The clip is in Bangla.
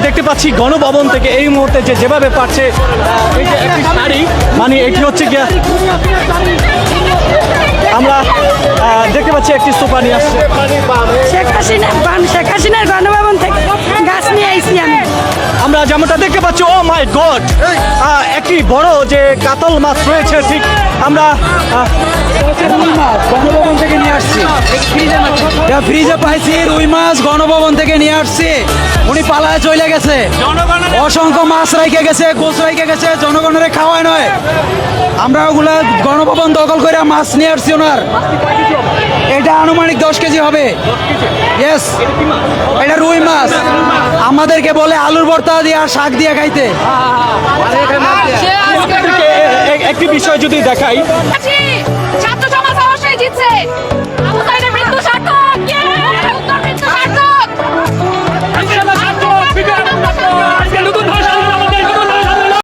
দেখতে পাচ্ছি গণভবন থেকে এই মুহূর্তে যেভাবে পাচ্ছে এই যে একটি শাড়ি, মানে এটি হচ্ছে গিয়া আমরা দেখতে পাচ্ছি একটি সোফা নিয়ে আসছে। শেখ হাসিনার গণভবন থেকে গাছ নিয়ে আইছি আমি। আমরা যেমনটা দেখতে পাচ্ছি, ও মাই গড, একটি বড় যে কাতল মাছ রয়েছে, ঠিক আমরা গণভবন থেকে নিয়ে আসছি, ফ্রিজে পাইছি রুই মাছ, গণভবন থেকে নিয়ে আসছি। উনি পালায় চলে গেছে, অসংখ্য মাছ রাইখে গেছে, গোছ রাইখে গেছে, জনগণের খাওয়ায় নয়। আমরা ওগুলা গণভবন দখল করে মাছ নিয়ে আসছি ওনার। এটা আনুমানিক 10 কেজি হবে। ইয়েস, এটা রুই মাছ। আমাদেরকে বলে আলুর ভর্তা দিয়ে আর শাক দিয়ে খাইতে। একটি বিষয় যদি দেখাই, ছাত্র সমাজ অবশ্যই জিতছে।